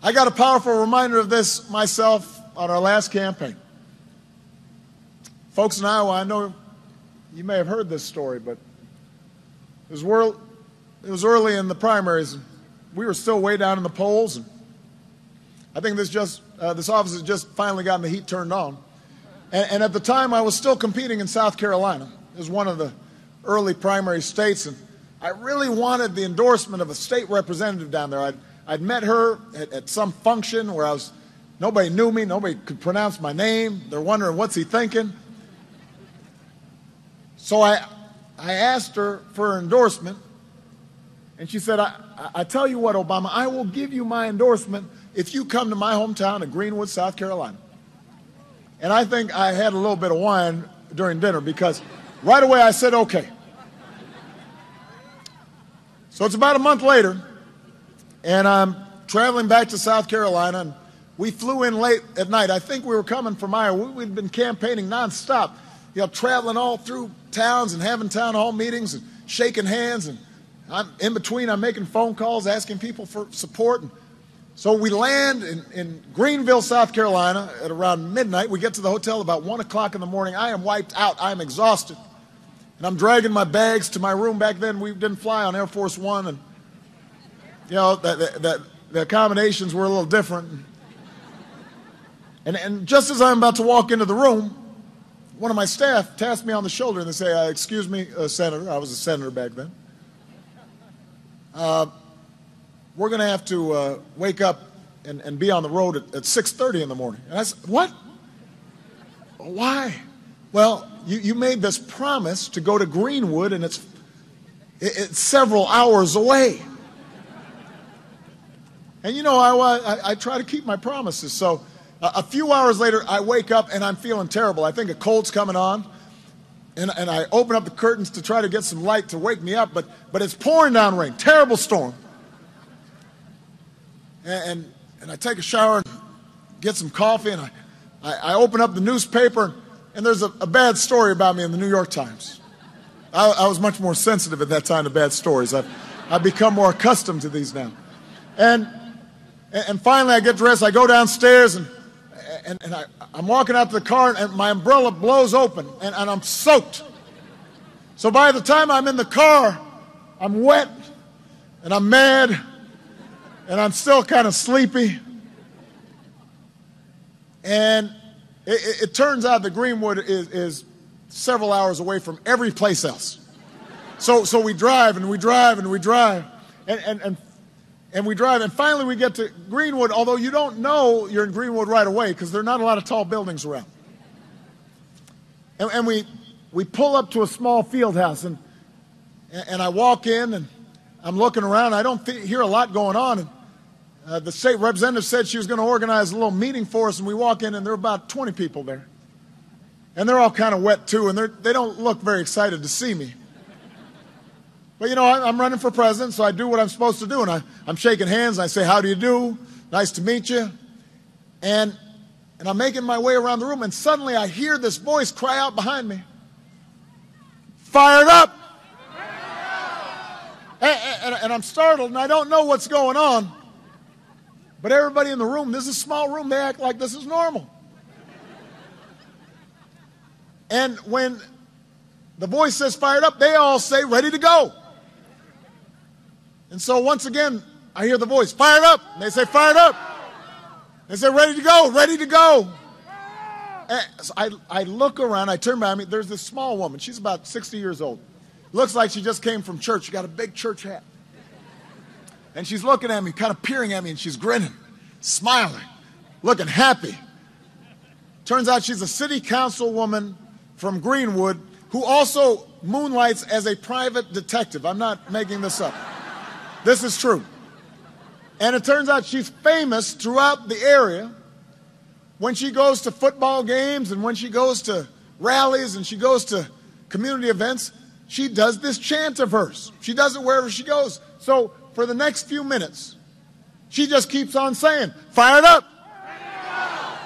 I got a powerful reminder of this myself on our last campaign. Folks in Iowa, I know you may have heard this story, but it was early in the primaries, and we were still way down in the polls, and I think this office has just finally gotten the heat turned on. And at the time, I was still competing in South Carolina. It was one of the early primary states, and I really wanted the endorsement of a state representative down there. I'd met her at some function where nobody knew me, nobody could pronounce my name. They're wondering, what's he thinking? So I asked her for an endorsement, and she said, I tell you what, Obama, I will give you my endorsement if you come to my hometown of Greenwood, South Carolina. And I think I had a little bit of wine during dinner because right away I said, okay. So it's about a month later, and I'm traveling back to South Carolina, and we flew in late at night. I think we were coming from Iowa. We'd been campaigning nonstop, traveling all through towns and having town hall meetings and shaking hands. And in between, I'm making phone calls, asking people for support. And so we land in Greenville, South Carolina at around midnight. We get to the hotel about 1 o'clock in the morning. I am wiped out. I am exhausted. And I'm dragging my bags to my room. Back then, we didn't fly on Air Force One. And, the accommodations were a little different. And just as I'm about to walk into the room, one of my staff taps me on the shoulder and they say, excuse me, Senator. I was a senator back then. We're going to have to wake up and be on the road at 6:30 in the morning. And I said, what? Why? Well, you made this promise to go to Greenwood, and it's several hours away. And I try to keep my promises. So a few hours later, I wake up and I'm feeling terrible. I think a cold's coming on. And I open up the curtains to try to get some light to wake me up, but it's pouring down rain, terrible storm. And I take a shower and get some coffee, and I open up the newspaper, and there's a bad story about me in the New York Times. I was much more sensitive at that time to bad stories. I've become more accustomed to these now. And finally I get dressed, I go downstairs, and I'm walking out to the car, and my umbrella blows open, and I'm soaked. So by the time I'm in the car, I'm wet, and I'm mad, and I'm still kind of sleepy. And it turns out that Greenwood is several hours away from every place else. So we drive, and we drive, and we drive, and we drive, and finally we get to Greenwood, although you don't know you're in Greenwood right away because there are not a lot of tall buildings around. And we pull up to a small field house, and I walk in, and I'm looking around. I don't hear a lot going on. And the state representative said she was going to organize a little meeting for us, and we walk in, and there are about 20 people there. And they're all kind of wet, too, and they don't look very excited to see me. But, I'm running for president, so I do what I'm supposed to do. And I'm shaking hands, and I say, how do you do? Nice to meet you. And I'm making my way around the room, and suddenly I hear this voice cry out behind me. Fired up! And I'm startled, and I don't know what's going on. But everybody in the room, this is a small room, they act like this is normal. And when the voice says fired up, they all say ready to go. And so once again, I hear the voice, fired up. And they say, fired up. They say, ready to go, ready to go. And so I look around, I turn behind me, there's this small woman. She's about 60 years old. Looks like she just came from church. She got a big church hat. And she's looking at me, kind of peering at me, and she's grinning, smiling, looking happy. Turns out she's a city councilwoman from Greenwood who also moonlights as a private detective. I'm not making this up. This is true. And it turns out she's famous throughout the area. When she goes to football games and when she goes to rallies and she goes to community events, she does this chant of hers. She does it wherever she goes. So for the next few minutes, she just keeps on saying, fired up.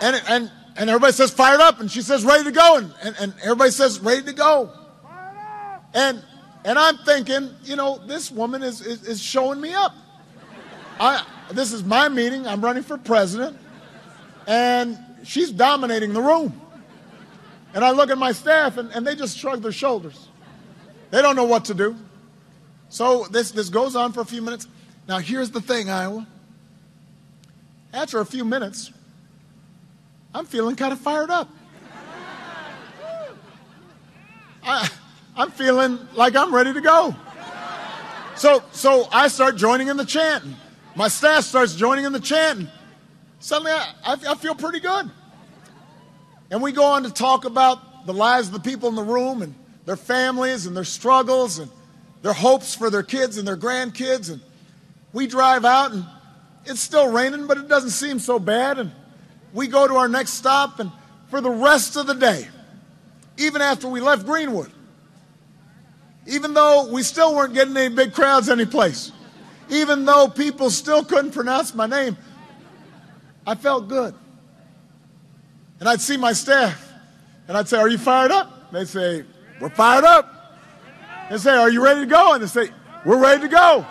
And everybody says, fired up. And she says, ready to go. And everybody says, ready to go. And I'm thinking, this woman is showing me up. this is my meeting. I'm running for president. And she's dominating the room. And I look at my staff, and they just shrug their shoulders. They don't know what to do. So this goes on for a few minutes. Now, here's the thing, Iowa. After a few minutes, I'm feeling kind of fired up. I'm feeling like I'm ready to go. So I start joining in the chant. My staff starts joining in the chant. Suddenly, I feel pretty good. And we go on to talk about the lives of the people in the room and their families and their struggles and their hopes for their kids and their grandkids. And we drive out, and it's still raining, but it doesn't seem so bad. And we go to our next stop, and for the rest of the day, even after we left Greenwood, even though we still weren't getting any big crowds anyplace, even though people still couldn't pronounce my name, I felt good. And I'd see my staff, and I'd say, "Are you fired up?" They'd say, "We're fired up." They'd say, "Are you ready to go?" And they'd say, "We're ready to go."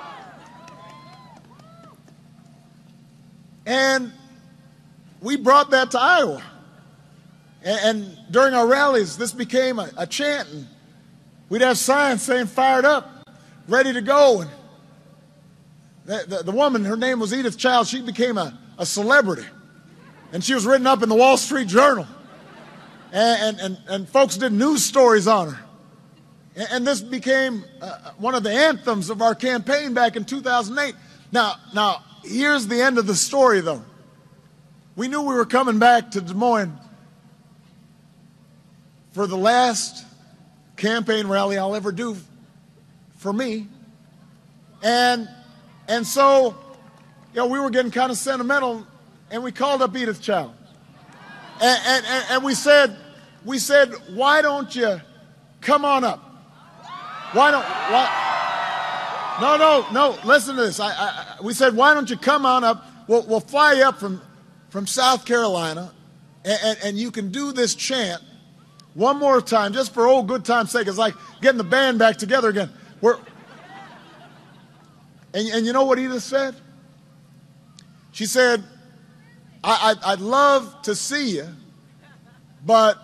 And we brought that to Iowa. And during our rallies, this became a chant. And we'd have signs saying, "Fired up, ready to go." And the woman, her name was Edith Child, she became a celebrity. And she was written up in the Wall Street Journal. And folks did news stories on her. And this became one of the anthems of our campaign back in 2008. Now, here's the end of the story, though. We knew we were coming back to Des Moines for the last campaign rally I'll ever do for me. And so, we were getting kind of sentimental, and we called up Edith Child. And we said, "Why don't you come on up? No, listen to this. We said, "Why don't you come on up? We'll fly you up from South Carolina, and you can do this chant one more time, just for old good time's sake." It's like getting the band back together again. And you know what Edith said? She said, I'd love to see you, but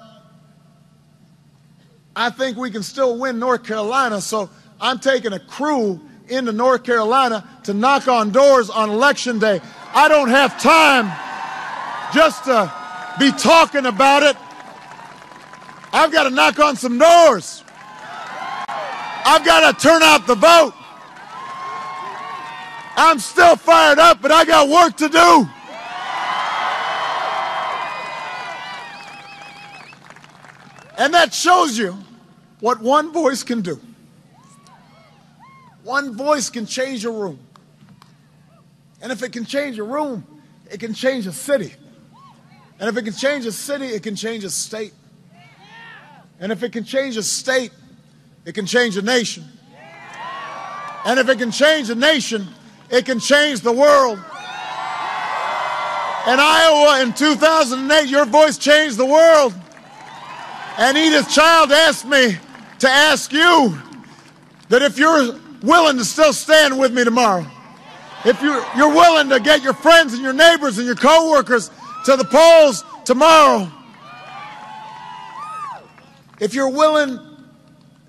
I think we can still win North Carolina, so I'm taking a crew into North Carolina to knock on doors on Election Day. I don't have time just to be talking about it. I've got to knock on some doors. I've got to turn out the vote. I'm still fired up, but I got work to do. And that shows you what one voice can do. One voice can change a room. And if it can change a room, it can change a city. And if it can change a city, it can change a state. And if it can change a state, it can change a nation. And if it can change a nation, it can change the world. In Iowa in 2008, your voice changed the world. And Edith Child asked me to ask you that if you're willing to still stand with me tomorrow, if you're willing to get your friends and your neighbors and your coworkers to the polls tomorrow, if you're willing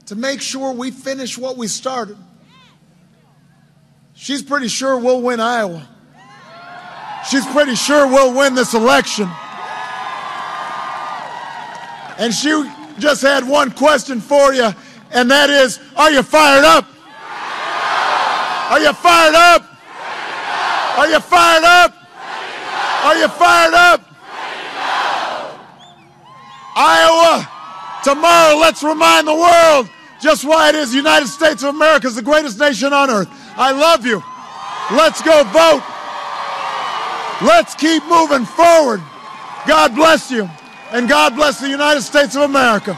to make sure we finish what we started, she's pretty sure we'll win Iowa. She's pretty sure we'll win this election. And she just had one question for you, and that is, are you fired up? Are you fired up? Are you fired up? Are you fired up? Iowa, tomorrow let's remind the world just why it is the United States of America is the greatest nation on earth. I love you. Let's go vote. Let's keep moving forward. God bless you, and God bless the United States of America.